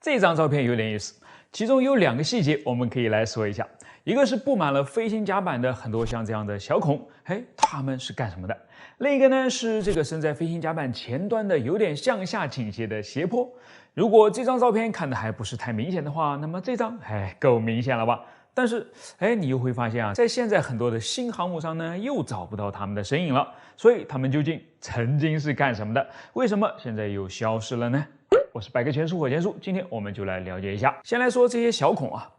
这张照片有点意思，其中有2个细节我们可以来说一下。一个是布满了飞行甲板的很多像这样的小孔，它们是干什么的？另一个呢是这个身在飞行甲板前端的有点向下倾斜的斜坡。如果这张照片看的还不是太明显的话，那么这张够明显了吧？但是你又会发现啊，在现在很多的新航母上呢，又找不到他们的身影了。所以他们究竟曾经是干什么的？为什么现在又消失了呢？我是百科全书火箭叔，今天我们就来了解一下。先来说这些小孔啊，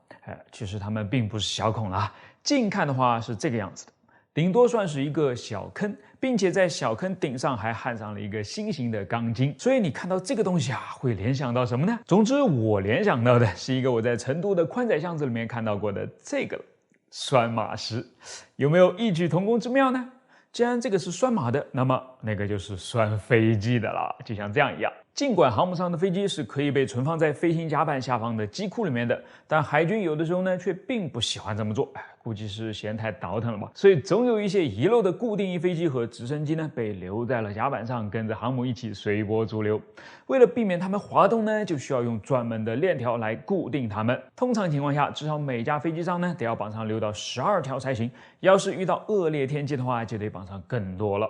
其实它们并不是小孔了，近看的话是这个样子的，顶多算是一个小坑，并且在小坑顶上还焊上了一个新型的钢筋。所以你看到这个东西啊，会联想到什么呢？总之，我联想到的是一个我在成都的宽窄巷子里面看到过的这个拴马石，有没有异曲同工之妙呢？既然这个是拴马的，那么那个就是拴飞机的了，就像这样一样。尽管航母上的飞机是可以被存放在飞行甲板下方的机库里面的，但海军有的时候呢却并不喜欢这么做，估计是嫌太倒腾了吧。所以总有一些遗漏的固定翼飞机和直升机呢被留在了甲板上，跟着航母一起随波逐流。为了避免它们滑动呢，就需要用专门的链条来固定它们。通常情况下，至少每架飞机上呢得要绑上6到12条才行。要是遇到恶劣天气的话，就得绑上更多了。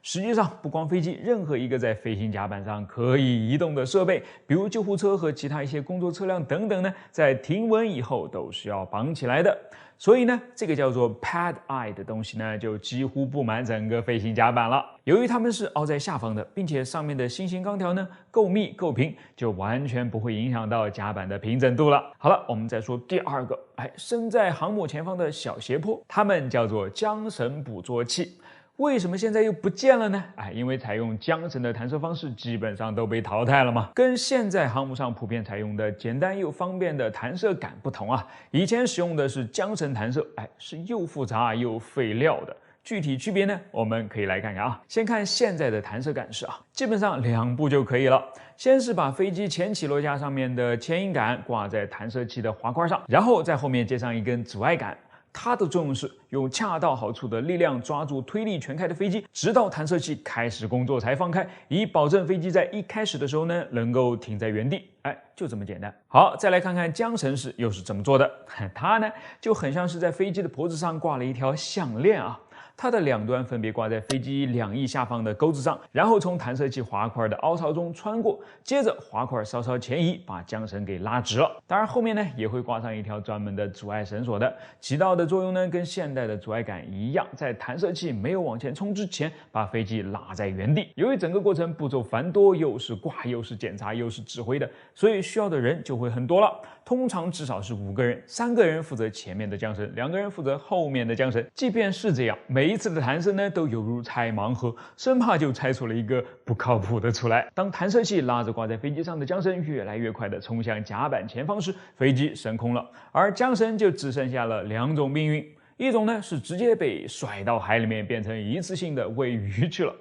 实际上，不光飞机，任何一个在飞行甲板上可以移动的设备，比如救护车和其他一些工作车辆等等呢，在停稳以后都是要绑起来的。所以呢，这个叫做 pad eye 的东西呢，就几乎布满整个飞行甲板了。由于它们是凹在下方的，并且上面的新型钢条呢够密够平，就完全不会影响到甲板的平整度了。好了，我们再说第2个，身在航母前方的小斜坡，它们叫做缰绳捕捉器。为什么现在又不见了呢？因为采用缰绳的弹射方式基本上都被淘汰了嘛。跟现在航母上普遍采用的简单又方便的弹射杆不同啊，以前使用的是缰绳弹射，是又复杂又费料的。具体区别呢，我们可以来看看啊。先看现在的弹射杆式啊，基本上2步就可以了。先是把飞机前起落架上面的牵引杆挂在弹射器的滑块上，然后在后面接上一根阻碍杆。它的作用是用恰到好处的力量抓住推力全开的飞机，直到弹射器开始工作才放开，以保证飞机在一开始的时候呢能够停在原地。就这么简单。好，再来看看缰绳式又是怎么做的。它呢就很像是在飞机的脖子上挂了一条项链啊。它的2端分别挂在飞机2翼下方的钩子上，然后从弹射器滑块的凹槽中穿过，接着滑块稍稍前移，把缰绳给拉直了。当然后面呢也会挂上一条专门的阻碍绳索的，起到的作用呢跟现代的阻碍杆一样，在弹射器没有往前冲之前，把飞机拉在原地。由于整个过程步骤繁多，又是挂又是检查又是指挥的，所以需要的人就会很多了。通常至少是5个人，3个人负责前面的缰绳，2个人负责后面的缰绳。即便是这样，每一次的弹射呢都犹如拆盲盒，生怕就拆出了一个不靠谱的出来。当弹射器拉着挂在飞机上的缰绳越来越快地冲向甲板前方时，飞机升空了，而缰绳就只剩下了2种命运。一种呢是直接被甩到海里面，变成一次性的喂鱼去了。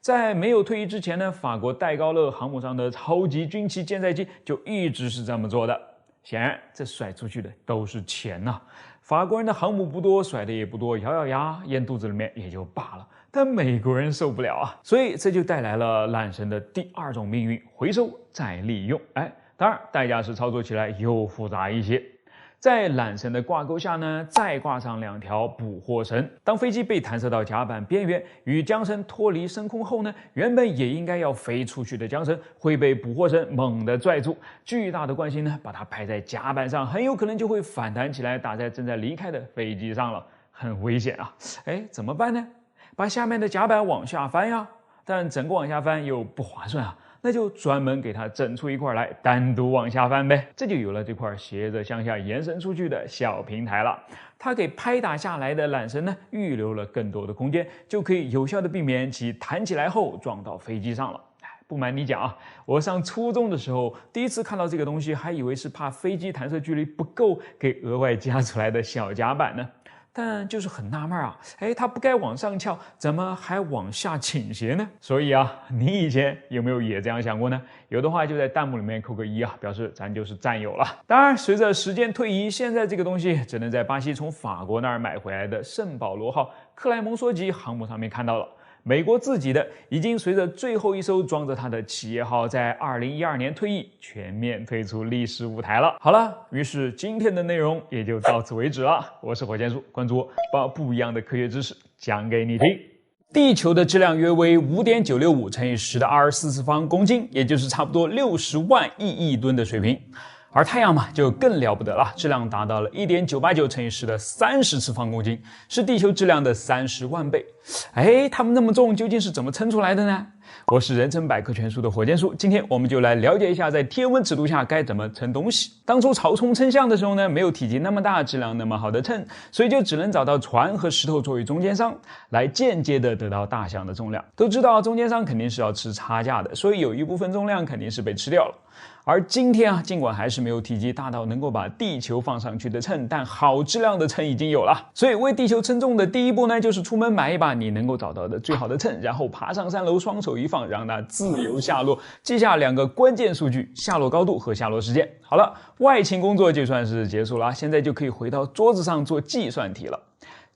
在没有退役之前呢，法国戴高乐航母上的超级军旗舰载机就一直是这么做的。显然这甩出去的都是钱呐。法国人的航母不多，甩的也不多，咬咬牙咽肚子里面也就罢了，但美国人受不了啊，所以这就带来了缆绳的第2种命运，回收再利用。当然代价是操作起来又复杂一些。在缆绳的挂钩下呢，再挂上2条捕获绳。当飞机被弹射到甲板边缘，与缰绳脱离升空后呢，原本也应该要飞出去的缰绳会被捕获绳猛地拽住，巨大的惯性呢把它拍在甲板上，很有可能就会反弹起来，打在正在离开的飞机上了，很危险啊！怎么办呢？把下面的甲板往下翻呀，但整个往下翻又不划算啊。那就专门给它整出一块来，单独往下翻呗，这就有了这块斜着向下延伸出去的小平台了。它给拍打下来的缆绳呢预留了更多的空间，就可以有效的避免其弹起来后撞到飞机上了。不瞒你讲啊，我上初中的时候第一次看到这个东西，还以为是怕飞机弹射距离不够给额外加出来的小甲板呢。但就是很纳闷啊，它不该往上翘，怎么还往下倾斜呢？所以啊，你以前有没有也这样想过呢？有的话就在弹幕里面扣个1啊，表示咱就是战友了。当然，随着时间推移，现在这个东西只能在巴西从法国那儿买回来的圣保罗号克莱蒙梭级航母上面看到了。美国自己的已经随着最后一艘装着它的企业号在2012年退役，全面退出历史舞台了。好了，于是今天的内容也就到此为止了。我是火箭叔，关注我，把不一样的科学知识讲给你听。地球的质量约为5.965乘以10的24次方公斤，也就是差不多60万亿吨的水平。而太阳嘛，就更了不得了，质量达到了1.989乘以10的30次方公斤，是地球质量的30万倍。它们那么重，究竟是怎么称出来的呢？我是人称百科全书的火箭叔，今天我们就来了解一下，在天文尺度下该怎么称东西。当初曹冲称象的时候呢，没有体积那么大、质量那么好的秤，所以就只能找到船和石头作为中间商，来间接的得到大象的重量。都知道中间商肯定是要吃差价的，所以有一部分重量肯定是被吃掉了。而今天啊，尽管还是没有体积大到能够把地球放上去的秤，但好质量的秤已经有了。所以为地球称重的第一步呢，就是出门买一把你能够找到的最好的秤，然后爬上3楼，双手一放，让它自由下落，记下2个关键数据：下落高度和下落时间。好了，外勤工作就算是结束了，现在就可以回到桌子上做计算题了。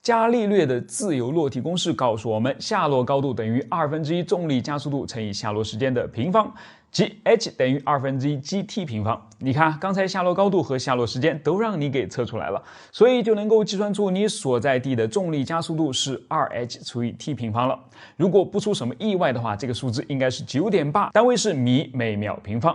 伽利略的自由落体公式告诉我们，下落高度等于1/2重力加速度乘以下落时间的平方，即 h 等于1/2 gt 平方。你看，刚才下落高度和下落时间都让你给测出来了，所以就能够计算出你所在地的重力加速度是2h 除以 t 平方了。如果不出什么意外的话，这个数字应该是9.8，单位是米每秒平方。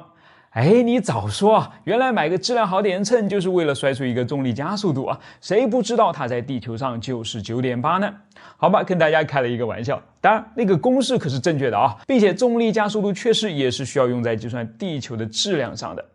你早说啊！原来买个质量好点的秤就是为了摔出一个重力加速度啊！谁不知道它在地球上就是9.8呢？好吧，跟大家开了一个玩笑。当然，那个公式可是正确的啊，并且重力加速度确实也是需要用在计算地球的质量上的。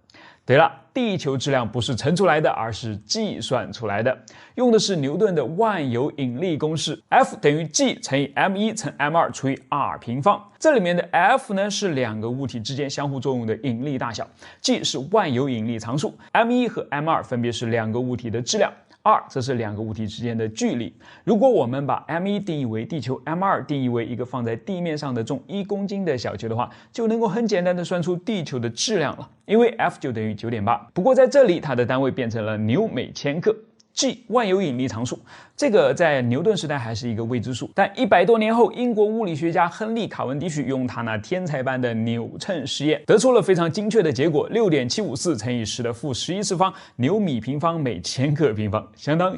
对了，地球质量不是乘出来的，而是计算出来的，用的是牛顿的万有引力公式 ，F 等于 G 乘以 m1 乘 m2 除以 r 平方。这里面的 F 呢是2个物体之间相互作用的引力大小， G 是万有引力常数， m1 和 m2 分别是2个物体的质量，r 则是2个物体之间的距离。如果我们把 m1 定义为地球， m2 定义为一个放在地面上的重1公斤的小球的话，就能够很简单的算出地球的质量了，因为 F 就等于 9.8。不过在这里它的单位变成了牛每千克。G 万有引力常数，这个在牛顿时代还是一个未知数，但100多年后，英国物理学家亨利·卡文迪许用他那天才般的扭秤实验，得出了非常精确的结果：6.754乘以10的负11次方牛米平方每千克平方，相当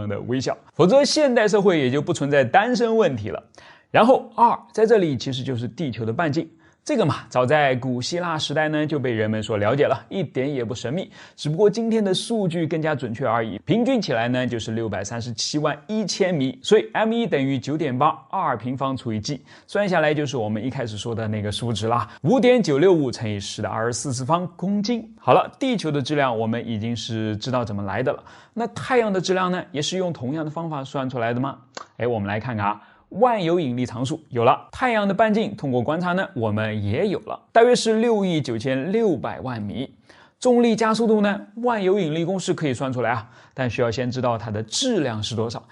的微小。否则现代社会也就不存在单身问题了。然后 r 在这里其实就是地球的半径。这个嘛，早在古希腊时代呢就被人们所了解了，一点也不神秘，只不过今天的数据更加准确而已。平均起来呢就是637万1000米，所以 m1 等于 9.8 r 平方除以 g， 算下来就是我们一开始说的那个数值啦，5.965乘以10的24次方公斤。好了，地球的质量我们已经是知道怎么来的了，那太阳的质量呢，也是用同样的方法算出来的吗？我们来看看啊。万有引力常数有了，太阳的半径通过观察呢，我们也有了，大约是6亿9600万米。重力加速度呢，万有引力公式可以算出来啊，但需要先知道它的质量是多少。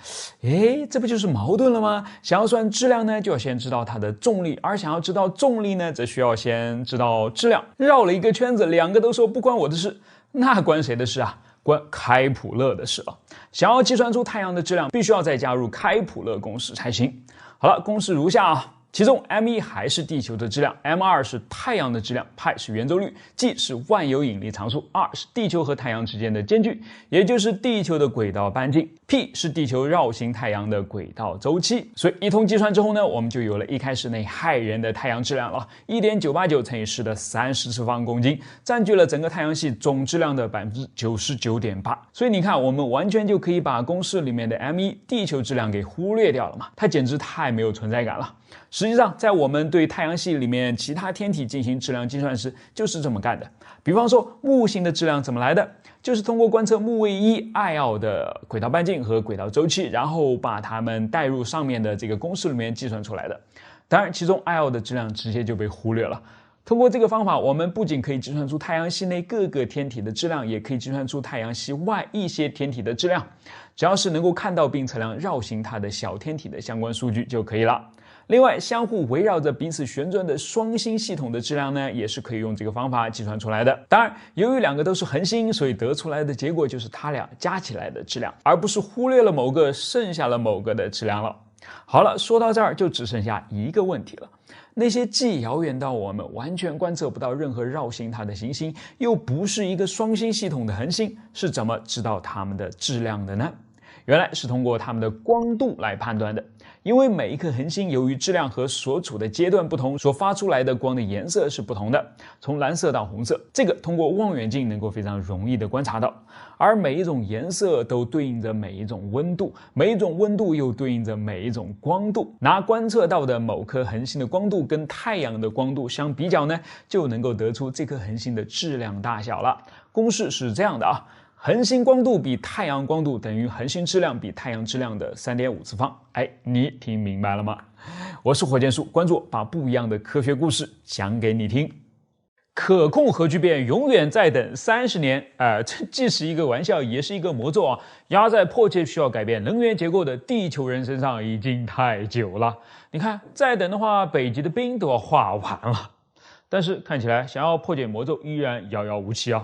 这不就是矛盾了吗？想要算质量呢，就要先知道它的重力，而想要知道重力呢，则需要先知道质量。绕了一个圈子，2个都说不关我的事，那关谁的事啊？关开普勒的事了。想要计算出太阳的质量，必须要再加入开普勒公式才行。好了，公式如下啊。其中 m1 还是地球的质量， m2 是太阳的质量，派是圆周率， g 是万有引力常数， r 是地球和太阳之间的间距，也就是地球的轨道半径， p 是地球绕行太阳的轨道周期。所以一通计算之后呢，我们就有了一开始那骇人的太阳质量了， 1.989乘以10的30次方公斤，占据了整个太阳系总质量的 99.8%。所以你看，我们完全就可以把公式里面的 m1 地球质量给忽略掉了嘛，它简直太没有存在感了。实际上，在我们对太阳系里面其他天体进行质量计算时，就是这么干的。比方说，木星的质量怎么来的？就是通过观测木卫一艾奥的轨道半径和轨道周期，然后把它们带入上面的这个公式里面计算出来的。当然，其中艾奥的质量直接就被忽略了。通过这个方法，我们不仅可以计算出太阳系内各个天体的质量，也可以计算出太阳系外一些天体的质量。只要是能够看到并测量绕行它的小天体的相关数据就可以了。另外，相互围绕着彼此旋转的双星系统的质量呢，也是可以用这个方法计算出来的。当然，由于2个都是恒星，所以得出来的结果就是它俩加起来的质量，而不是忽略了某个剩下了某个的质量了。好了，说到这儿就只剩下一个问题了。那些既遥远到我们完全观测不到任何绕行它的行星，又不是一个双星系统的恒星，是怎么知道它们的质量的呢？原来是通过它们的光度来判断的。因为每一颗恒星由于质量和所处的阶段不同，所发出来的光的颜色是不同的，从蓝色到红色，这个通过望远镜能够非常容易的观察到。而每一种颜色都对应着每一种温度，每一种温度又对应着每一种光度。拿观测到的某颗恒星的光度跟太阳的光度相比较呢，就能够得出这颗恒星的质量大小了。公式是这样的啊。恒星光度比太阳光度等于恒星质量比太阳质量的3.5次方。哎，你听明白了吗？我是火箭叔，关注我，把不一样的科学故事讲给你听。可控核聚变永远在等30年，这既是一个玩笑，也是一个魔咒啊！压在迫切需要改变能源结构的地球人身上已经太久了。你看，再等的话，北极的冰都要化完了。但是看起来，想要破解魔咒依然遥遥无期啊。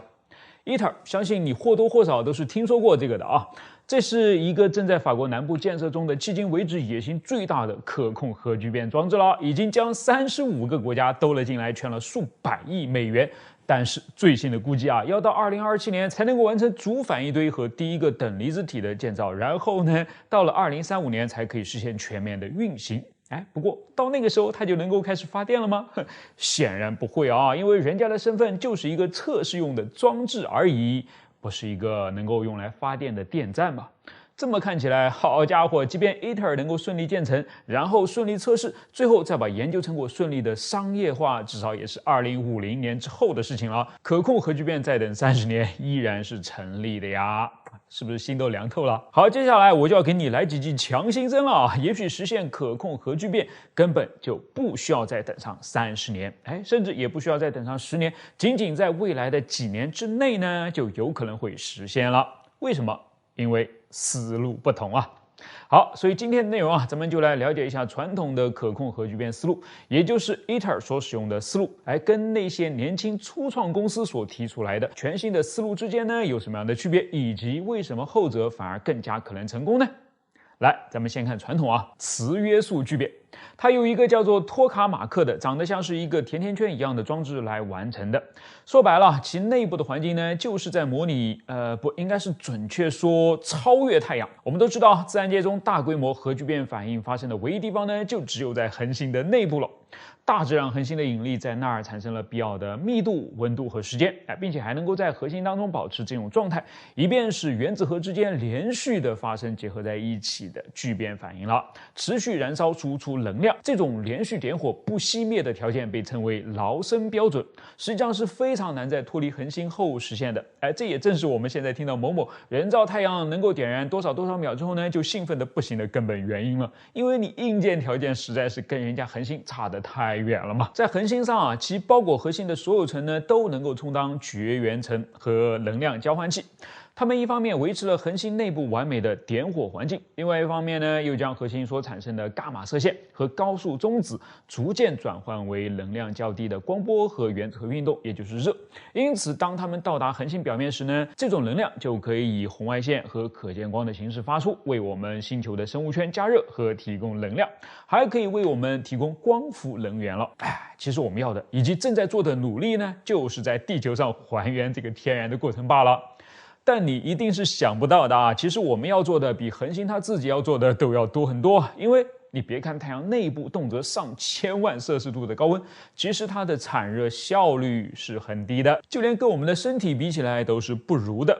ITER 相信你或多或少都是听说过这个的啊，这是一个正在法国南部建设中的迄今为止野心最大的可控核聚变装置了，已经将35个国家兜了进来，圈了数百亿美元。但是最新的估计啊，要到2027年才能够完成主反应堆和第一个等离子体的建造，然后呢，到了2035年才可以实现全面的运行。不过到那个时候它就能够开始发电了吗？显然不会啊，因为人家的身份就是一个测试用的装置而已，不是一个能够用来发电的电站嘛。这么看起来，好家伙，即便 ITER 能够顺利建成，然后顺利测试，最后再把研究成果顺利的商业化，至少也是2050年之后的事情了。可控核聚变再等30年依然是成立的呀。是不是心都凉透了？好，接下来我就要给你来几剂强心针了啊！也许实现可控核聚变根本就不需要再等上30年，甚至也不需要再等上10年，仅仅在未来的几年之内呢，就有可能会实现了。为什么？因为思路不同啊。好，所以今天的内容啊，咱们就来了解一下传统的可控核聚变思路，也就是 ITER 所使用的思路，跟那些年轻初创公司所提出来的全新的思路之间呢，有什么样的区别，以及为什么后者反而更加可能成功呢？来，咱们先看传统啊，磁约束聚变，它由一个叫做托卡马克的，长得像是一个甜甜圈一样的装置来完成的。说白了，其内部的环境呢，就是在模拟，不应该是准确说超越太阳。我们都知道，自然界中大规模核聚变反应发生的唯一地方呢，就只有在恒星的内部了。大质量恒星的引力在那儿产生了必要的密度、温度和时间，并且还能够在核心当中保持这种状态，以便使原子核之间连续的发生结合在一起的聚变反应了，持续燃烧输出能量。这种连续点火不熄灭的条件被称为劳森标准，实际上是非常难在脱离恒星后实现的。这也正是我们现在听到某某人造太阳能够点燃多少多少秒之后呢，就兴奋的不行的根本原因了，因为你硬件条件实在是跟人家恒星差得太远了嘛。在恒星上啊，其包裹核心的所有层呢，都能够充当绝缘层和能量交换器。它们一方面维持了恒星内部完美的点火环境，另外一方面呢，又将核心所产生的伽马射线和高速中子逐渐转换为能量较低的光波和原子核运动，也就是热。因此，当它们到达恒星表面时呢，这种能量就可以以红外线和可见光的形式发出，为我们星球的生物圈加热和提供能量，还可以为我们提供光伏能源了。其实我们要的以及正在做的努力呢，就是在地球上还原这个天然的过程罢了。但你一定是想不到的啊！其实我们要做的比恒星它自己要做的都要多很多，因为你别看太阳内部动辄上千万摄氏度的高温，其实它的产热效率是很低的，就连跟我们的身体比起来都是不如的。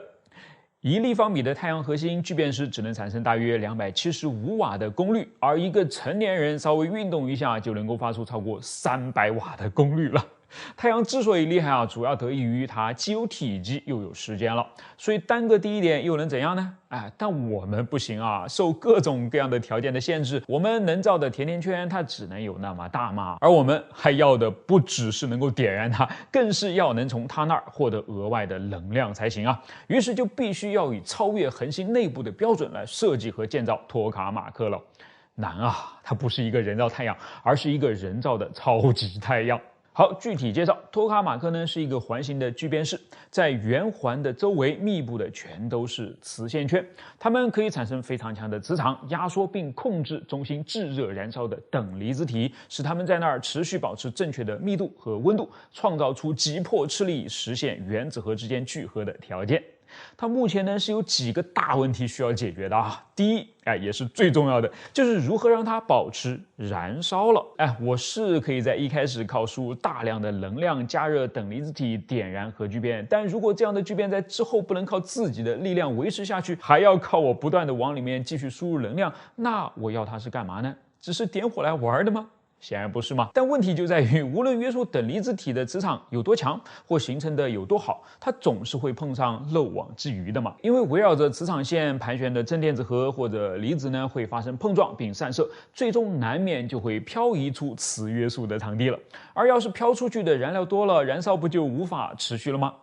1立方米的太阳核心聚变时只能产生大约275瓦的功率，而一个成年人稍微运动一下就能够发出超过300瓦的功率了。太阳之所以厉害啊，主要得益于它既有体积又有时间了，所以单个低一点又能怎样呢？但我们不行啊，受各种各样的条件的限制，我们能造的甜甜圈它只能有那么大嘛，而我们还要的不只是能够点燃它，更是要能从它那儿获得额外的能量才行啊。于是就必须要以超越恒星内部的标准来设计和建造托卡马克了。难啊，它不是一个人造太阳，而是一个人造的超级太阳。好，具体介绍，托卡马克呢是一个环形的聚变室，在圆环的周围密布的全都是磁线圈，它们可以产生非常强的磁场，压缩并控制中心炙热燃烧的等离子体，使它们在那儿持续保持正确的密度和温度，创造出急迫斥力，实现原子核之间聚合的条件。它目前呢是有几个大问题需要解决的啊。第一，也是最重要的，就是如何让它保持燃烧了。我是可以在一开始靠输入大量的能量加热等离子体，点燃核聚变，但如果这样的聚变在之后不能靠自己的力量维持下去，还要靠我不断的往里面继续输入能量，那我要它是干嘛呢？只是点火来玩的吗？显然不是嘛，但问题就在于，无论约束等离子体的磁场有多强，或形成的有多好，它总是会碰上漏网之鱼的嘛。因为围绕着磁场线盘旋的正电子核或者离子呢，会发生碰撞并散射，最终难免就会漂移出磁约束的场地了。而要是飘出去的燃料多了，燃烧不就无法持续了吗？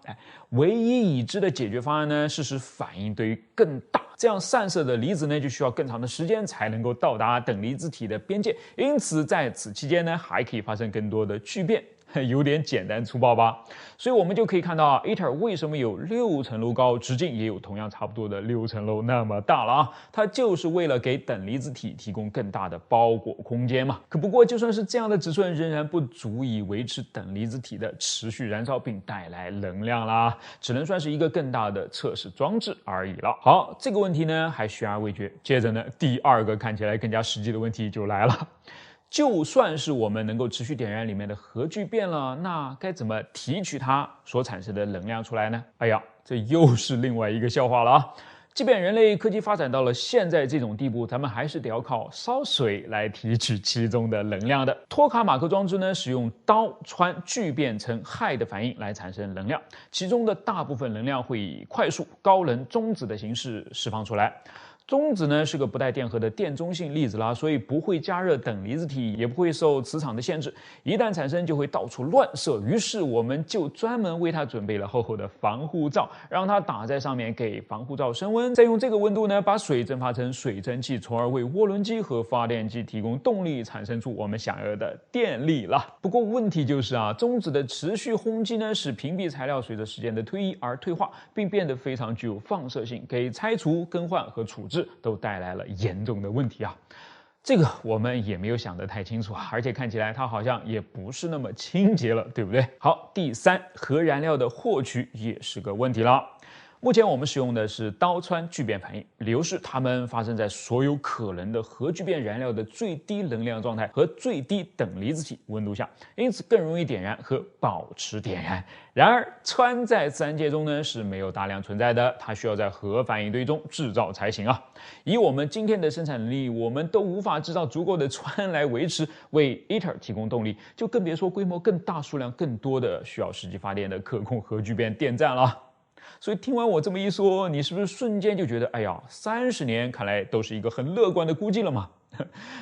唯一已知的解决方案呢，是使反应对于更大，这样散射的离子呢就需要更长的时间才能够到达等离子体的边界，因此在此期间呢，还可以发生更多的聚变。有点简单粗暴吧？所以我们就可以看到ITER 为什么有6层楼高，直径也有同样差不多的6层楼那么大了啊！它就是为了给等离子体提供更大的包裹空间嘛。可不过就算是这样的尺寸，仍然不足以维持等离子体的持续燃烧并带来能量啦，只能算是一个更大的测试装置而已了。好，这个问题呢还悬而未决。接着呢，第二个看起来更加实际的问题就来了。就算是我们能够持续点燃里面的核聚变了，那该怎么提取它所产生的能量出来呢？这又是另外一个笑话了啊！即便人类科技发展到了现在这种地步，咱们还是得要靠烧水来提取其中的能量的。托卡马克装置呢，使用氘氚聚变成氦的反应来产生能量，其中的大部分能量会以快速高能中子的形式释放出来。中子呢是个不带电荷的电中性粒子啦，所以不会加热等离子体，也不会受磁场的限制，一旦产生就会到处乱射。于是我们就专门为它准备了厚厚的防护罩，让它打在上面，给防护罩升温，再用这个温度呢把水蒸发成水蒸气，从而为涡轮机和发电机提供动力，产生出我们想要的电力了。不过问题就是中子的持续轰击呢，使屏蔽材料随着时间的推移而退化，并变得非常具有放射性，给拆除、更换和处置都带来了严重的问题啊！这个我们也没有想得太清楚啊，而且看起来它好像也不是那么清洁了，对不对？好，第三，核燃料的获取也是个问题了。目前我们使用的是氘氚聚变反应，理由是它们发生在所有可能的核聚变燃料的最低能量状态和最低等离子体温度下，因此更容易点燃和保持点燃。然而，氚在自然界中呢是没有大量存在的，它需要在核反应堆中制造才行啊。以我们今天的生产能力，我们都无法制造足够的氚来维持为 ITER 提供动力，就更别说规模更大、数量更多的需要实际发电的可控核聚变电站了。所以听完我这么一说，你是不是瞬间就觉得30年看来都是一个很乐观的估计了嘛？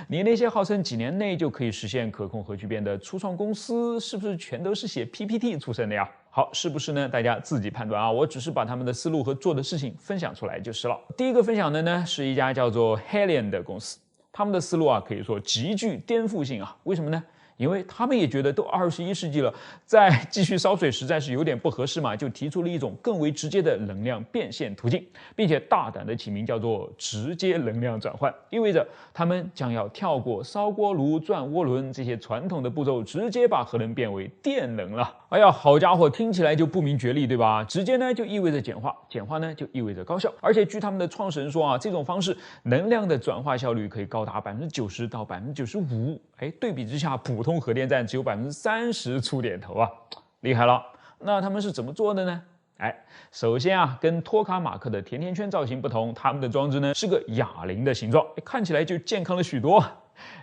你那些号称几年内就可以实现可控核聚变的初创公司，是不是全都是写 PPT 出身的呀？好，是不是呢？大家自己判断啊，我只是把他们的思路和做的事情分享出来就是了。第一个分享的呢是一家叫做 Helion 的公司，他们的思路可以说极具颠覆性啊。为什么呢？因为他们也觉得都21世纪了，再继续烧水实在是有点不合适嘛，就提出了一种更为直接的能量变现途径，并且大胆的起名叫做直接能量转换，意味着他们将要跳过烧锅炉、转涡轮这些传统的步骤，直接把核能变为电能了。好家伙，听起来就不明觉厉，对吧？直接呢就意味着简化，简化呢就意味着高效，而且据他们的创始人说这种方式能量的转化效率可以高达90%到95%。对比之下，普通核电站只有30%出点头啊，厉害了。那他们是怎么做的呢？首先跟托卡马克的甜甜圈造型不同，他们的装置呢是个哑铃的形状，看起来就健康了许多。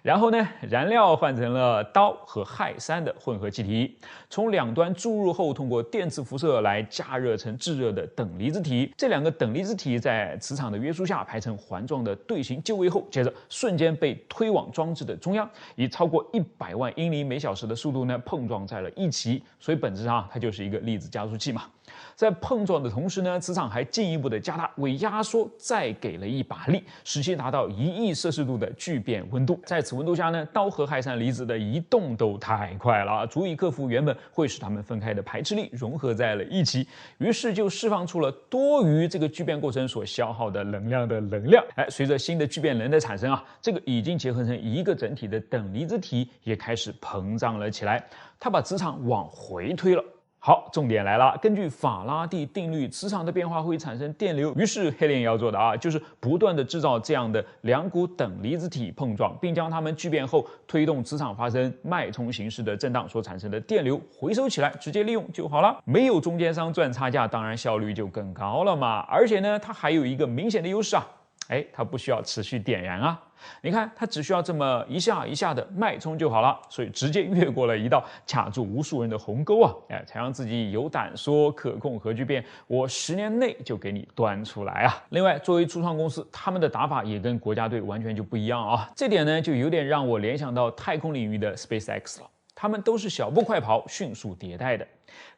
然后呢，燃料换成了氘和氦3的混合气体，从两端注入后，通过电磁辐射来加热成炙热的等离子体。这两个等离子体在磁场的约束下排成环状的队形就位后，接着瞬间被推往装置的中央，以超过100万英里每小时的速度呢碰撞在了一起。所以本质上它就是一个粒子加速器嘛。在碰撞的同时呢，磁场还进一步的加大，为压缩再给了一把力，使其达到1亿摄氏度的聚变温度。在此温度下呢，氘和氦三离子的移动都太快了，足以克服原本会使它们分开的排斥力，融合在了一起，于是就释放出了多于这个聚变过程所消耗的能量的能量。随着新的聚变能的产生啊，这个已经结合成一个整体的等离子体也开始膨胀了起来，它把磁场往回推了。好，重点来了。根据法拉第定律，磁场的变化会产生电流。于是黑链要做的啊，就是不断的制造这样的两股等离子体碰撞，并将它们聚变后推动磁场发生脉冲形式的震荡所产生的电流回收起来，直接利用就好了。没有中间商赚差价，当然效率就更高了嘛。而且呢，它还有一个明显的优势啊，它不需要持续点燃啊。你看，它只需要这么一下一下的脉冲就好了，所以直接越过了一道卡住无数人的鸿沟啊！才让自己有胆说可控核聚变，我10年内就给你端出来啊！另外，作为初创公司，他们的打法也跟国家队完全就不一样啊！这点呢，就有点让我联想到太空领域的 SpaceX 了。他们都是小步快跑、迅速迭代的。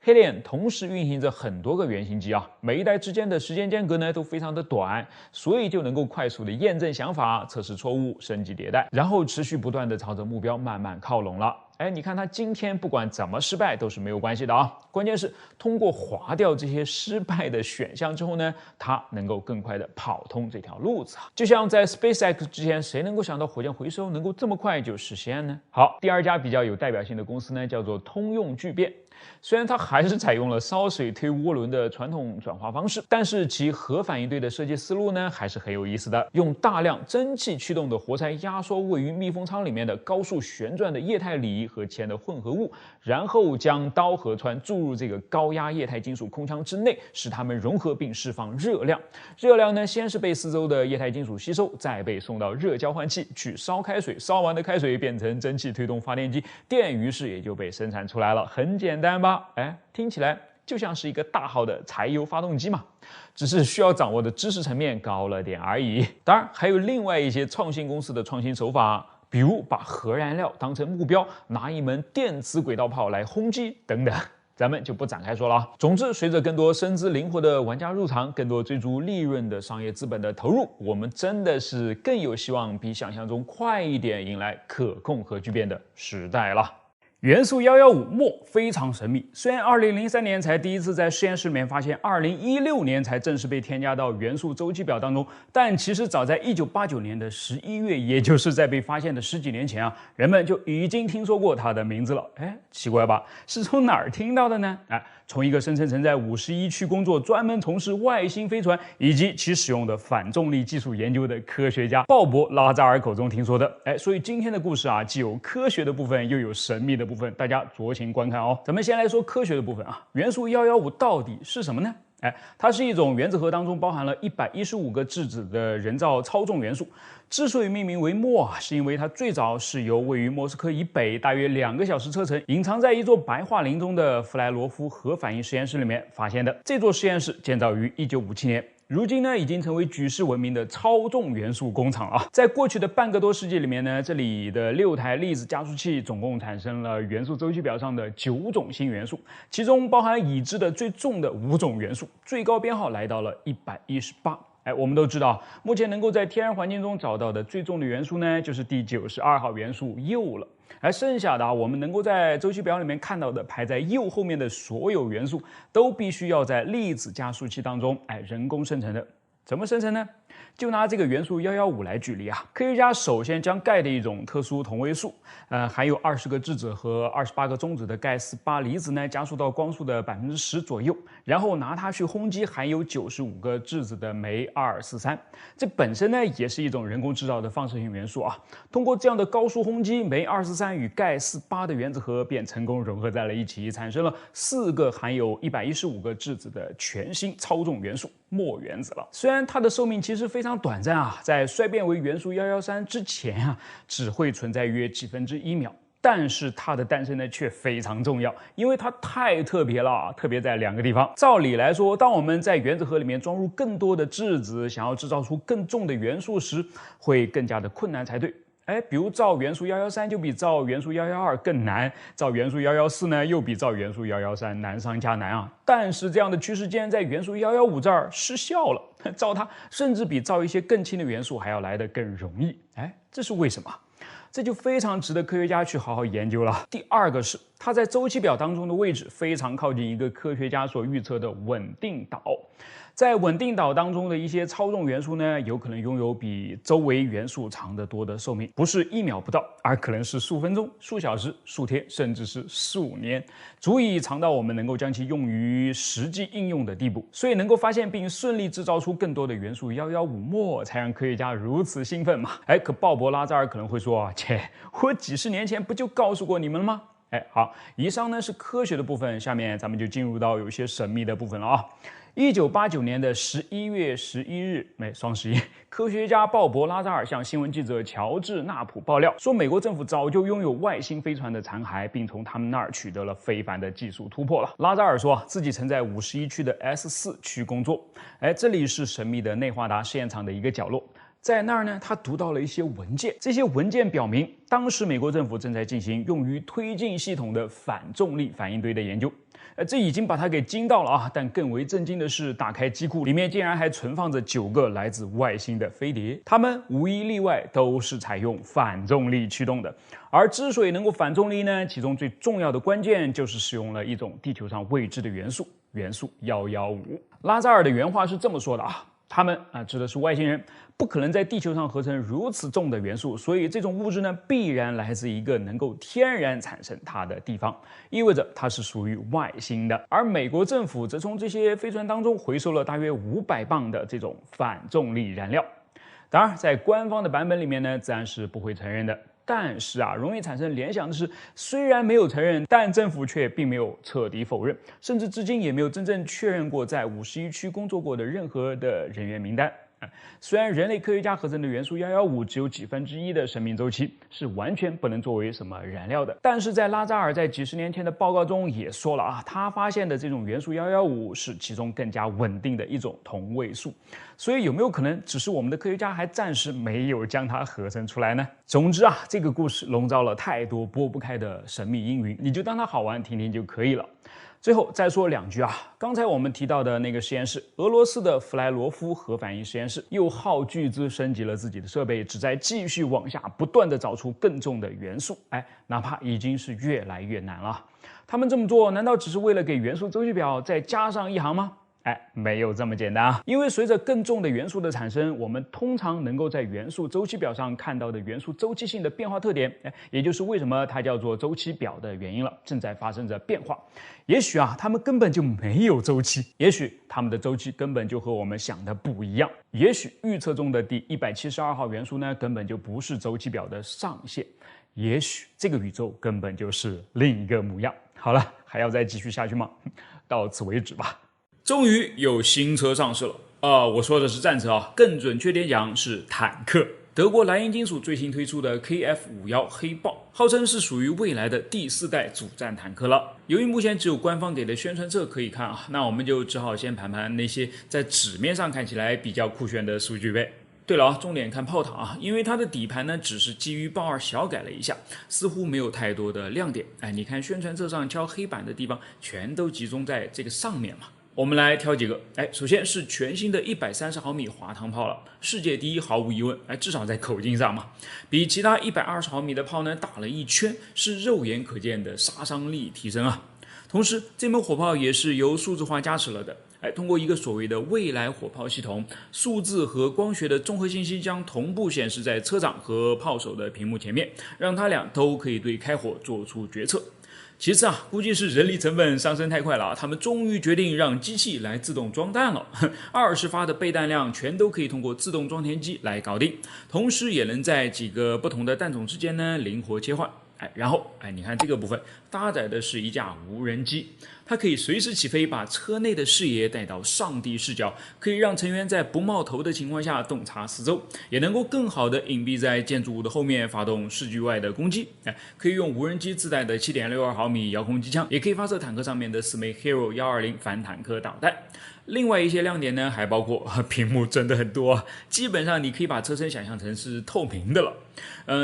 黑链同时运行着很多个原型机啊，每一代之间的时间间隔呢都非常的短，所以就能够快速的验证想法、测试错误、升级迭代，然后持续不断的朝着目标慢慢靠拢了。你看它今天不管怎么失败都是没有关系的啊，关键是通过划掉这些失败的选项之后呢，它能够更快的跑通这条路子啊。就像在 SpaceX 之前，谁能够想到火箭回收能够这么快就实现呢？好，第二家比较有代表性的公司呢，叫做通用聚变。虽然它还是采用了烧水推涡轮的传统转化方式，但是其核反应堆的设计思路呢，还是很有意思的。用大量蒸汽驱动的活塞压缩位于密封舱里面的高速旋转的液态锂和铅的混合物，然后将氘和氚注入这个高压液态金属空腔之内，使它们融合并释放热量。热量呢，先是被四周的液态金属吸收，再被送到热交换器去烧开水，烧完的开水变成蒸汽推动发电机，电于是也就被生产出来了。很简单吧？听起来就像是一个大号的柴油发动机嘛，只是需要掌握的知识层面高了点而已。当然，还有另外一些创新公司的创新手法，比如把核燃料当成目标，拿一门电磁轨道炮来轰击等等，咱们就不展开说了。总之，随着更多身姿灵活的玩家入场，更多追逐利润的商业资本的投入，我们真的是更有希望比想象中快一点迎来可控核聚变的时代了。元素115铀非常神秘，虽然2003年才第一次在实验室里面发现，2016年才正式被添加到元素周期表当中，但其实早在1989年的11月，也就是在被发现的10几年前啊，人们就已经听说过它的名字了。奇怪吧？是从哪儿听到的呢？从一个声称曾在51区工作，专门从事外星飞船以及其使用的反重力技术研究的科学家鲍勃·拉扎尔口中听说的。所以今天的故事啊，既有科学的部分，又有神秘的部分，大家酌情观看哦。咱们先来说科学的部分啊，元素115到底是什么呢？它是一种原子核当中包含了115个质子的人造超重元素。之所以命名为铀啊，是因为它最早是由位于莫斯科以北大约2个小时车程，隐藏在一座白桦林中的弗莱罗夫核反应实验室里面发现的。这座实验室建造于1957年。如今呢，已经成为举世闻名的超重元素工厂啊！在过去的半个多世纪里面呢，这里的6台粒子加速器总共产生了元素周期表上的9种新元素，其中包含已知的最重的5种元素，最高编号来到了118。我们都知道，目前能够在天然环境中找到的最重的元素呢，就是第92号元素铀了。而剩下的我们能够在周期表里面看到的排在铀后面的所有元素，都必须要在粒子加速器当中人工生成的。怎么生成呢？就拿这个元素115来举例啊，科学家首先将钙的一种特殊同位素，含有20个质子和28个中子的钙48离子呢，加速到光速的10%左右，然后拿它去轰击含有95个质子的镁243，这本身呢也是一种人工制造的放射性元素啊。通过这样的高速轰击，镁243与钙48的原子核便成功融合在了一起，产生了4个含有115个质子的全新超重元素铀原子了。虽然它的寿命其实非常短暂啊，在衰变为元素113之前啊，只会存在约几分之1秒。但是它的诞生呢却非常重要，因为它太特别了，特别在2个地方。照理来说，当我们在原子核里面装入更多的质子，想要制造出更重的元素时，会更加的困难才对。比如造元素113就比造元素112更难，造元素114呢又比造元素113难上加难啊。但是这样的趋势竟然在元素115这儿失效了，造它甚至比造一些更轻的元素还要来得更容易。这是为什么？这就非常值得科学家去好好研究了。第二个是它在周期表当中的位置非常靠近一个科学家所预测的稳定岛。在稳定岛当中的一些操纵元素呢，有可能拥有比周围元素长得多的寿命，不是1秒不到，而可能是数分钟、数小时、数天，甚至是数年，足以长到我们能够将其用于实际应用的地步。所以能够发现并顺利制造出更多的元素115末，才让科学家如此兴奋嘛。可鲍勃·拉扎尔可能会说，切，我几十年前不就告诉过你们了吗？好，以上呢是科学的部分，下面咱们就进入到有些神秘的部分了啊。1989年的11月11日，双11，科学家鲍勃·拉扎尔向新闻记者乔治·纳普爆料说，美国政府早就拥有外星飞船的残骸，并从他们那儿取得了非凡的技术突破了。拉扎尔说自己曾在51区的 S4 区工作，这里是神秘的内华达试验场的一个角落。在那儿呢，他读到了一些文件，这些文件表明，当时美国政府正在进行用于推进系统的反重力反应堆的研究。这已经把他给惊到了啊！但更为震惊的是，打开机库里面竟然还存放着9个来自外星的飞碟，它们无一例外都是采用反重力驱动的。而之所以能够反重力呢，其中最重要的关键就是使用了一种地球上未知的元素，元素115。拉扎尔的原话是这么说的啊。他们指的是外星人，不可能在地球上合成如此重的元素，所以这种物质呢，必然来自一个能够天然产生它的地方，意味着它是属于外星的。而美国政府则从这些飞船当中回收了大约500磅的这种反重力燃料。当然，在官方的版本里面呢，自然是不会承认的。但是容易产生联想的是，虽然没有承认，但政府却并没有彻底否认，甚至至今也没有真正确认过在51区工作过的任何的人员名单。虽然人类科学家合成的元素115只有1/1000的生命周期，是完全不能作为什么燃料的，但是在拉扎尔在几十年前的报告中也说了他发现的这种元素115是其中更加稳定的一种同位素。所以有没有可能只是我们的科学家还暂时没有将它合成出来呢？总之这个故事笼罩了太多拨不开的神秘阴云，你就当它好玩听听就可以了。最后再说2句刚才我们提到的那个实验室，俄罗斯的弗莱罗夫核反应实验室又耗巨资升级了自己的设备，旨在继续往下不断的找出更重的元素，哪怕已经是越来越难了。他们这么做难道只是为了给元素周期表再加上一行吗？没有这么简单因为随着更重的元素的产生，我们通常能够在元素周期表上看到的元素周期性的变化特点，也就是为什么它叫做周期表的原因了，正在发生着变化。也许它们根本就没有周期，也许它们的周期根本就和我们想的不一样，也许预测中的第172号元素呢，根本就不是周期表的上限，也许这个宇宙根本就是另一个模样。好了，还要再继续下去吗？到此为止吧。终于有新车上市了我说的是战车更准确点讲是坦克。德国莱茵金属最新推出的 KF51黑豹，号称是属于未来的第4代主战坦克了。由于目前只有官方给的宣传册可以看那我们就只好先盘盘那些在纸面上看起来比较酷炫的数据呗。对了重点看炮塔因为它的底盘呢只是基于豹2小改了一下，似乎没有太多的亮点。你看宣传册上敲黑板的地方全都集中在这个上面嘛。我们来挑几个，首先是全新的130毫米滑膛炮了，世界第一毫无疑问，至少在口径上嘛，比其他120毫米的炮呢打了一圈，是肉眼可见的杀伤力提升同时，这门火炮也是由数字化加持了的，通过一个所谓的未来火炮系统，数字和光学的综合信息将同步显示在车长和炮手的屏幕前面，让他俩都可以对开火做出决策。其次估计是人力成本上升太快了他们终于决定让机器来自动装弹了，20发的备弹量全都可以通过自动装填机来搞定，同时也能在几个不同的弹种之间呢灵活切换。然后你看这个部分搭载的是一架无人机，它可以随时起飞，把车内的视野带到上帝视角，可以让成员在不冒头的情况下洞察四周，也能够更好的隐蔽在建筑物的后面，发动视距外的攻击。可以用无人机自带的 7.62 毫米遥控机枪，也可以发射坦克上面的4枚 Hero 120反坦克导弹。另外一些亮点呢，还包括屏幕真的很多，基本上你可以把车身想象成是透明的了。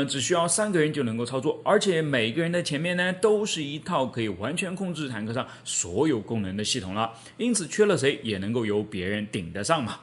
只需要3个人就能够操作，而且每个人的前面呢都是一套可以完全控制坦克上所有功能的系统了，因此缺了谁也能够由别人顶得上嘛。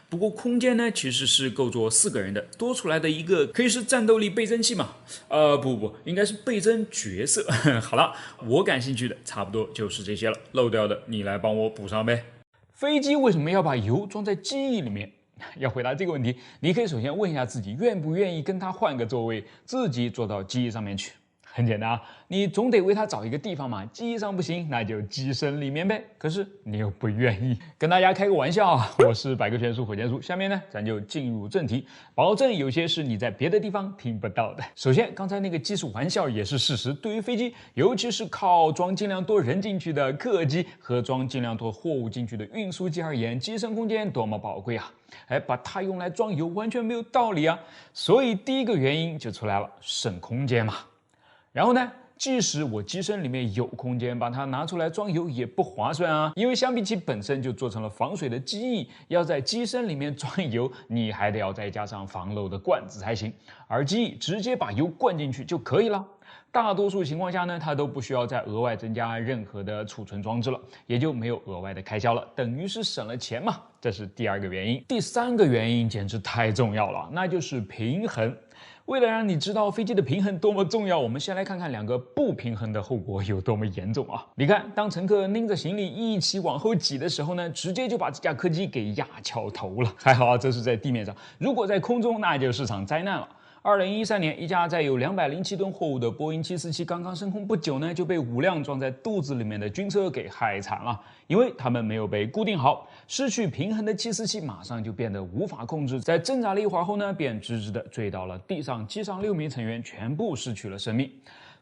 不过空间呢其实是够坐4个人的，多出来的一个可以是战斗力倍增器嘛？不，应该是倍增角色。好了，我感兴趣的差不多就是这些了，漏掉的你来帮我补上呗。飞机为什么要把油装在机翼里面？要回答这个问题，你可以首先问一下自己，愿不愿意跟他换个座位，自己坐到机翼上面去。很简单啊，你总得为他找一个地方嘛，机翼上不行，那就机身里面呗。可是你又不愿意，跟大家开个玩笑啊，我是百科全书火箭叔。下面呢，咱就进入正题，保证有些是你在别的地方听不到的。首先，刚才那个技术玩笑也是事实，对于飞机，尤其是靠装尽量多人进去的客机和装尽量多货物进去的运输机而言，机身空间多么宝贵啊！把它用来装油完全没有道理啊。所以第一个原因就出来了，省空间嘛。然后呢，即使我机身里面有空间，把它拿出来装油也不划算啊，因为相比起本身就做成了防水的机翼，要在机身里面装油，你还得要再加上防漏的罐子才行，而机翼直接把油灌进去就可以了。大多数情况下呢，它都不需要再额外增加任何的储存装置了，也就没有额外的开销了，等于是省了钱嘛。这是第2个原因。第3个原因简直太重要了，那就是平衡。为了让你知道飞机的平衡多么重要，我们先来看看2个不平衡的后果有多么严重啊！你看，当乘客拎着行李一起往后挤的时候呢，直接就把这架客机给压翘头了。还好这是在地面上，如果在空中，那就是场灾难了。2013年，一架载有207吨货物的波音747刚刚升空不久呢，就被5辆装在肚子里面的军车给害惨了。因为他们没有被固定好，失去平衡的747马上就变得无法控制，在挣扎了一会儿后呢，便直直的坠到了地上，机上6名成员全部失去了生命。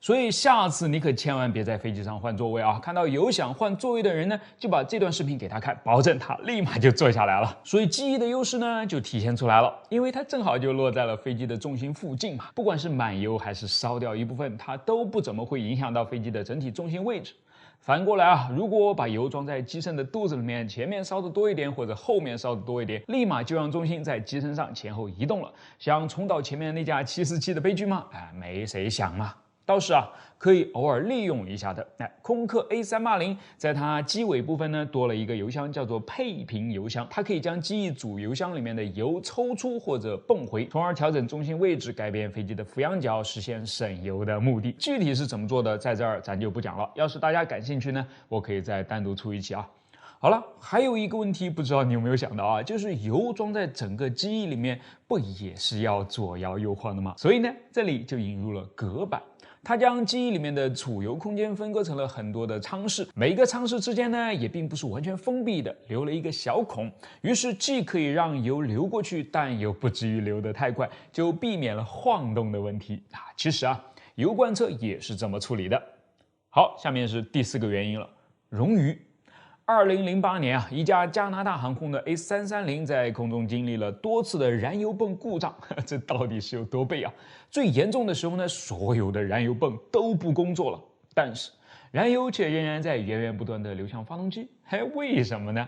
所以下次你可千万别在飞机上换座位啊！看到有想换座位的人呢，就把这段视频给他看，保证他立马就坐下来了。所以机翼的优势呢就体现出来了，因为它正好就落在了飞机的重心附近嘛，不管是满油还是烧掉一部分，它都不怎么会影响到飞机的整体重心位置。反过来啊，如果把油装在机身的肚子里面，前面烧的多一点或者后面烧的多一点，立马就让重心在机身上前后移动了，想重蹈前面那架747的悲剧吗？没谁想嘛。倒是啊，可以偶尔利用一下的。空客 A380在它机尾部分呢多了一个油箱，叫做配平油箱，它可以将机翼主油箱里面的油抽出或者泵回，从而调整重心位置，改变飞机的俯仰角，实现省油的目的。具体是怎么做的，在这儿咱就不讲了。要是大家感兴趣呢，我可以再单独出一期啊。好了，还有一个问题，不知道你有没有想到啊？就是油装在整个机翼里面，不也是要左摇右晃的吗？所以呢，这里就引入了隔板。它将机翼里面的储油空间分割成了很多的舱室，每一个舱室之间呢也并不是完全封闭的，留了一个小孔，于是既可以让油流过去，但又不至于流得太快，就避免了晃动的问题啊。其实啊，油罐车也是这么处理的。好，下面是第4个原因了，冗余。2008年啊，一架加拿大航空的 A330在空中经历了多次的燃油泵故障，这到底是有多背啊？最严重的时候呢，所有的燃油泵都不工作了，但是燃油却仍然在源源不断的流向发动机。为什么呢？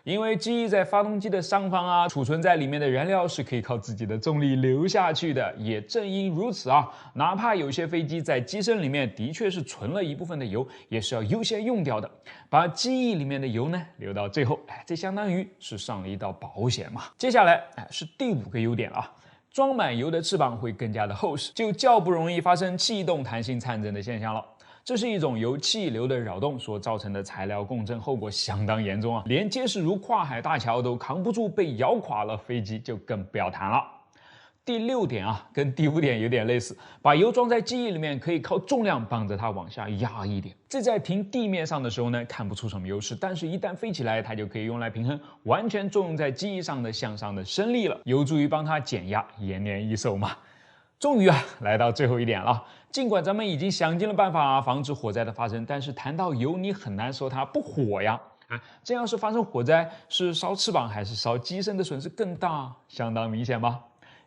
因为机翼在发动机的上方啊，储存在里面的燃料是可以靠自己的重力流下去的。也正因如此啊，哪怕有些飞机在机身里面的确是存了一部分的油，也是要优先用掉的，把机翼里面的油呢留到最后。这相当于是上了一道保险嘛。接下来是第5个优点啊，装满油的翅膀会更加的厚实，就较不容易发生气动弹性颤振的现象了。这是一种由气流的扰动所造成的材料共振，后果相当严重啊！连结实如跨海大桥都扛不住，被摇垮了，飞机就更不要谈了。第6点啊，跟第5点有点类似，把油装在机翼里面，可以靠重量帮着它往下压一点。这在停地面上的时候呢，看不出什么优势，但是一旦飞起来，它就可以用来平衡完全作用在机翼上的向上的升力了，有助于帮它减压，延年益寿嘛。终于来到最后一点了。尽管咱们已经想尽了办法防止火灾的发生，但是谈到油，你很难说它不火呀。这样是发生火灾，是烧翅膀还是烧机身的损失更大？相当明显吧。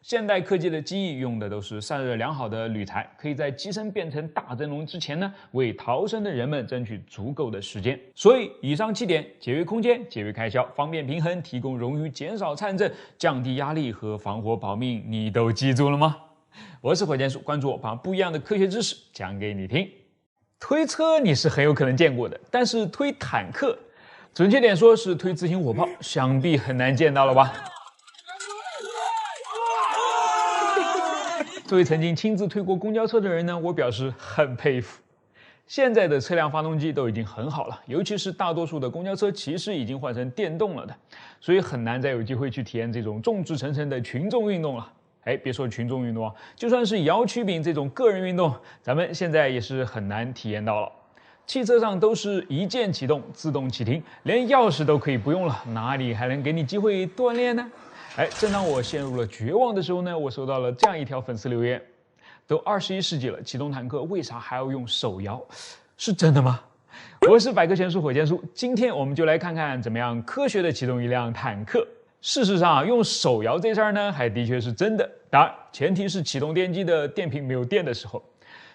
现代科技的机翼用的都是散热良好的铝材，可以在机身变成大蒸笼之前呢，为逃生的人们争取足够的时间。所以以上7点：节约空间、节约开销、方便平衡、提供冗余、减少参政、降低压力和防火保命，你都记住了吗？我是火箭叔，关注我，把不一样的科学知识讲给你听。推车你是很有可能见过的，但是推坦克，准确点说是推自行火炮，想必很难见到了吧？作为曾经亲自推过公交车的人呢，我表示很佩服。现在的车辆发动机都已经很好了，尤其是大多数的公交车其实已经换成电动了的，所以很难再有机会去体验这种众志成城的群众运动了。别说群众运动啊，就算是摇曲柄这种个人运动，咱们现在也是很难体验到了。汽车上都是一键启动、自动启停，连钥匙都可以不用了，哪里还能给你机会锻炼呢？正当我陷入了绝望的时候呢，我收到了这样一条粉丝留言：都21世纪了，启动坦克为啥还要用手摇？是真的吗？我是百科全书火箭叔，今天我们就来看看怎么样科学的启动一辆坦克。事实上用手摇这事儿呢，还的确是真的。当然，前提是启动电机的电瓶没有电的时候。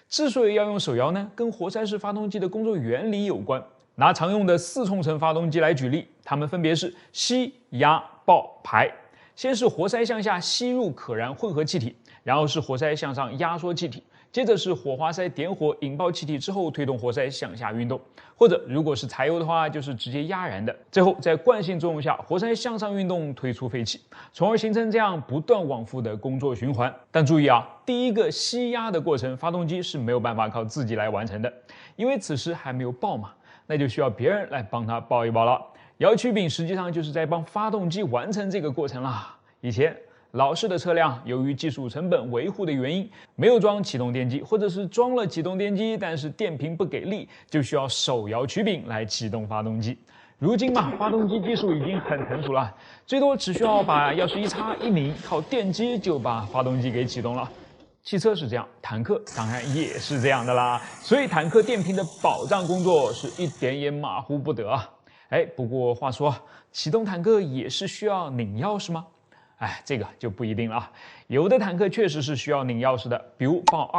之所以要用手摇呢，跟活塞式发动机的工作原理有关。拿常用的4冲程发动机来举例，它们分别是吸、压、爆、排。先是活塞向下吸入可燃混合气体，然后是活塞向上压缩气体，接着是火花塞点火引爆气体之后推动活塞向下运动，或者如果是柴油的话，就是直接压燃的。最后在惯性作用下，活塞向上运动推出废气，从而形成这样不断往复的工作循环。但注意啊，第一个吸压的过程，发动机是没有办法靠自己来完成的，因为此时还没有爆嘛，那就需要别人来帮他爆一爆了。摇曲柄实际上就是在帮发动机完成这个过程啦。以前老式的车辆由于技术成本维护的原因，没有装启动电机，或者是装了启动电机，但是电瓶不给力，就需要手摇曲柄来启动发动机。如今嘛，发动机技术已经很成熟了，最多只需要把钥匙一插一拧，靠电机就把发动机给启动了。汽车是这样，坦克当然也是这样的啦。所以坦克电瓶的保障工作是一点也马虎不得啊。不过话说，启动坦克也是需要拧钥匙吗？这个就不一定了。有的坦克确实是需要拧钥匙的，比如豹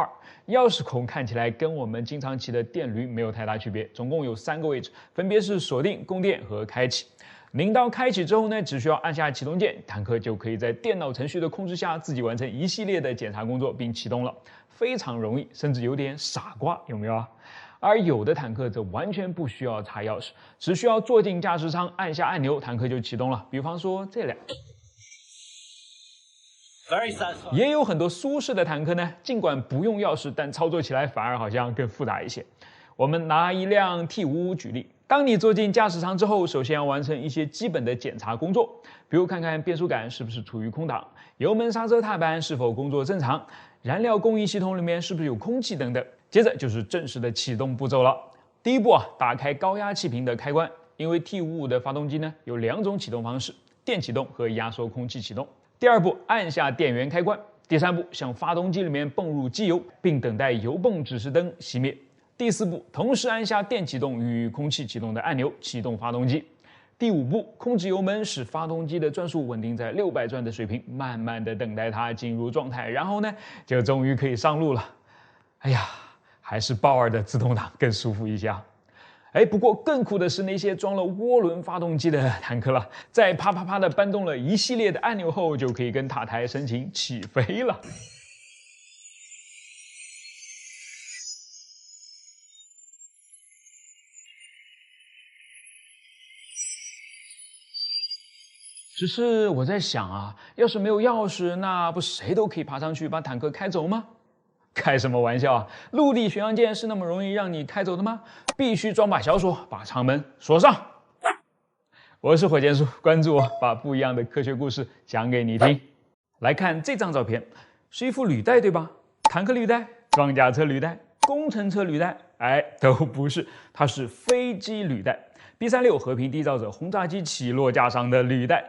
2，钥匙孔看起来跟我们经常骑的电驴没有太大区别，总共有3个位置，分别是锁定、供电和开启。拧到开启之后呢，只需要按下启动键，坦克就可以在电脑程序的控制下自己完成一系列的检查工作并启动了，非常容易，甚至有点傻瓜，有没有啊？而有的坦克则完全不需要插钥匙，只需要坐进驾驶舱按下按钮，坦克就启动了。比方说这辆。也有很多苏式的坦克呢，尽管不用钥匙，但操作起来反而好像更复杂一些。我们拿一辆 T55举例，当你坐进驾驶舱之后，首先要完成一些基本的检查工作，比如看看变速杆是不是处于空档，油门刹车踏板是否工作正常，燃料供应系统里面是不是有空气等等。接着就是正式的启动步骤了。第一步打开高压气瓶的开关，因为 T55的发动机呢有2种启动方式，电启动和压缩空气启动。第二步按下电源开关。第三步向发动机里面泵入机油，并等待油泵指示灯熄灭。第四步同时按下电启动与空气启动的按钮，启动发动机。第五步控制油门，使发动机的转速稳定在600转的水平，慢慢的等待它进入状态，然后呢就终于可以上路了。还是豹2的自动挡更舒服一些啊。不过更酷的是那些装了涡轮发动机的坦克了，在啪啪啪的搬动了一系列的按钮后，就可以跟塔台申请起飞了。只是我在想啊，要是没有钥匙，那不谁都可以爬上去把坦克开走吗？开什么玩笑啊！陆地巡洋舰是那么容易让你开走的吗？必须装把小锁，把舱门锁上。我是火箭叔，关注我，把不一样的科学故事讲给你听。来看这张照片，是一副履带，对吧？坦克履带、装甲车履带、工程车履带，都不是，它是飞机履带。B36和平缔造者轰炸机起落架上的履带。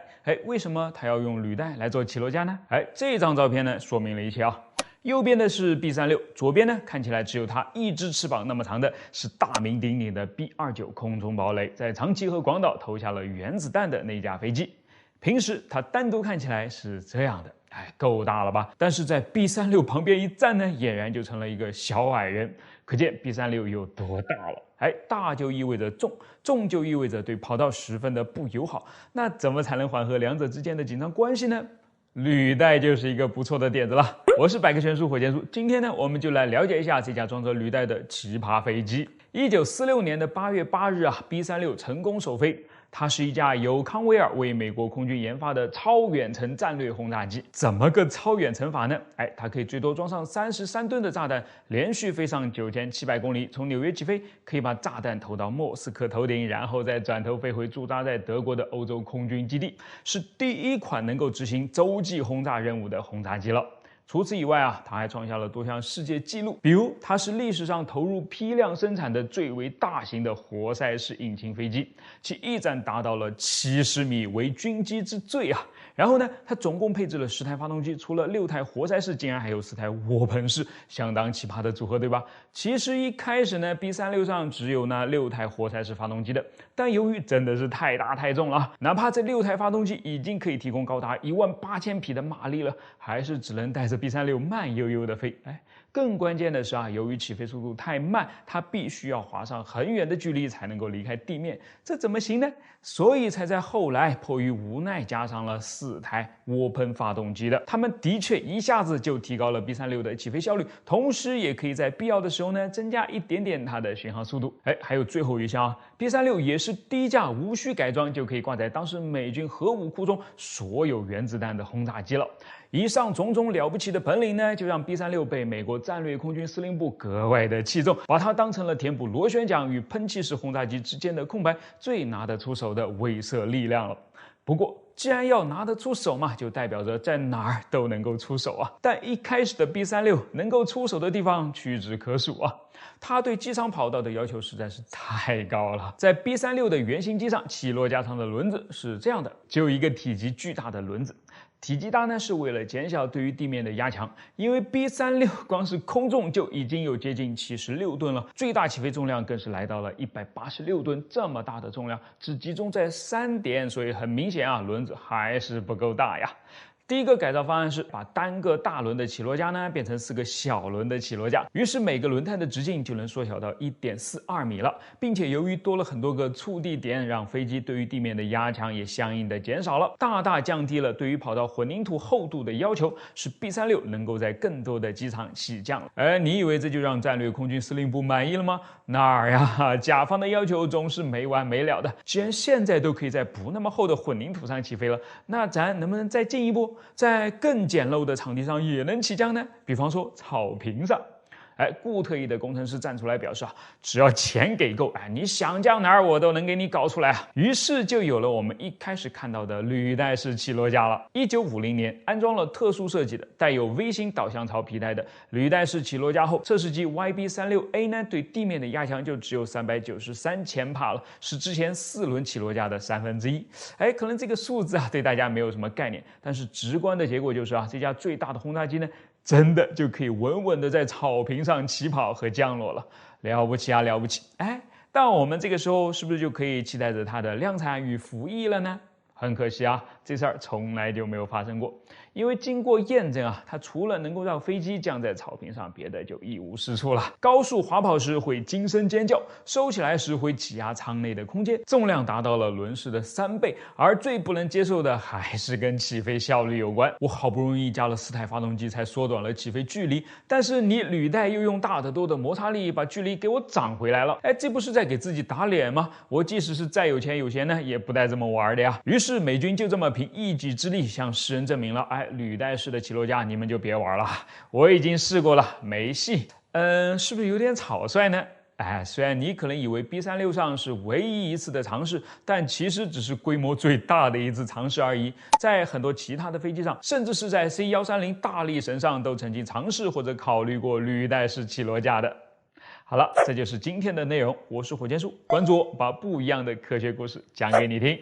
为什么它要用履带来做起落架呢？这张照片呢，说明了一切啊。右边的是 B36，左边呢看起来只有它一只翅膀那么长的是大名鼎鼎的 B29空中堡垒，在长崎和广岛投下了原子弹的那架飞机。平时它单独看起来是这样的，够大了吧？但是在 B36旁边一站呢，俨然就成了一个小矮人，可见 B36有多大了。大就意味着重，重就意味着对跑道十分的不友好。那怎么才能缓和两者之间的紧张关系呢？履带就是一个不错的点子了。我是百科全书火箭叔，今天呢，我们就来了解一下这架装着履带的奇葩飞机。1946年的8月8日，B36成功首飞。它是一架由康威尔为美国空军研发的超远程战略轰炸机。怎么个超远程法呢？它可以最多装上33吨的炸弹，连续飞上9700公里，从纽约起飞，可以把炸弹投到莫斯科头顶，然后再转头飞回驻扎在德国的欧洲空军基地，是第一款能够执行洲际轰炸任务的轰炸机了。除此以外它还创下了多项世界纪录，比如它是历史上投入批量生产的最为大型的活塞式引擎飞机，其翼展达到了70米，为军机之最啊。然后呢，它总共配置了10台发动机，除了6台活塞式，竟然还有4台涡喷式，相当奇葩的组合，对吧？其实一开始呢 ，B36上只有那6台活塞式发动机的，但由于真的是太大太重了，哪怕这6台发动机已经可以提供高达18000匹的马力了，还是只能带着 B36慢悠悠的飞。更关键的是由于起飞速度太慢，它必须要滑上很远的距离才能够离开地面，这怎么行呢？所以才在后来迫于无奈加上了4台涡喷发动机的。它们的确一下子就提高了 B36的起飞效率，同时也可以在必要的时候呢增加一点点它的巡航速度。还有最后一项B36也是第一架无需改装就可以挂在当时美军核武库中所有原子弹的轰炸机了。以上种种了不起的本领呢，就让 B36被美国战略空军司令部格外的器重，把它当成了填补螺旋桨与喷气式轰炸机之间的空白最拿得出手的威慑力量了。不过既然要拿得出手嘛，就代表着在哪儿都能够出手但一开始的 B36能够出手的地方屈指可数它对机场跑道的要求实在是太高了。在 B36的原型机上，起落架上的轮子是这样的，只有一个体积巨大的轮子。体积大呢，是为了减小对于地面的压强，因为 B36光是空重就已经有接近76吨了，最大起飞重量更是来到了186吨，这么大的重量只集中在3点，所以很明显轮子还是不够大呀。第一个改造方案是把单个大轮的起落架呢变成4个小轮的起落架，于是每个轮胎的直径就能缩小到1.42米了，并且由于多了很多个触地点，让飞机对于地面的压强也相应的减少了，大大降低了对于跑道混凝土厚度的要求，使 B36能够在更多的机场起降了。你以为这就让战略空军司令部满意了吗？哪儿呀，甲方的要求总是没完没了的。既然现在都可以在不那么厚的混凝土上起飞了，那咱能不能再进一步，在更简陋的场地上也能起降呢？比方说草坪上。固特异的工程师站出来表示只要钱给够，你想降哪儿我都能给你搞出来于是就有了我们一开始看到的履带式起落架了。1950年安装了特殊设计的带有 V 型导向槽皮带的履带式起落架后，测试机 YB36A 呢对地面的压强就只有393千帕了，是之前4轮起落架的1/3。可能这个数字对大家没有什么概念，但是直观的结果就是这架最大的轰炸机呢真的就可以稳稳的在草坪上起跑和降落了，了不起了不起！但我们这个时候是不是就可以期待着它的量产与服役了呢？很可惜这事儿从来就没有发生过。因为经过验证它除了能够让飞机降在草坪上，别的就一无是处了。高速滑跑时会惊声尖叫，收起来时会挤压舱内的空间，重量达到了轮式的3倍，而最不能接受的还是跟起飞效率有关。我好不容易加了4台发动机才缩短了起飞距离，但是你履带又用大得多的摩擦力把距离给我涨回来了，这不是在给自己打脸吗？我即使是再有钱有闲呢，也不带这么玩的呀。于是美军就这么凭一己之力向世人证明了，履带式的起落架你们就别玩了，我已经试过了，没戏。是不是有点草率呢？虽然你可能以为 B36上是唯一一次的尝试，但其实只是规模最大的一次尝试而已。在很多其他的飞机上，甚至是在 C130大力神上都曾经尝试或者考虑过履带式起落架的。好了，这就是今天的内容，我是火箭叔，关注我，把不一样的科学故事讲给你听。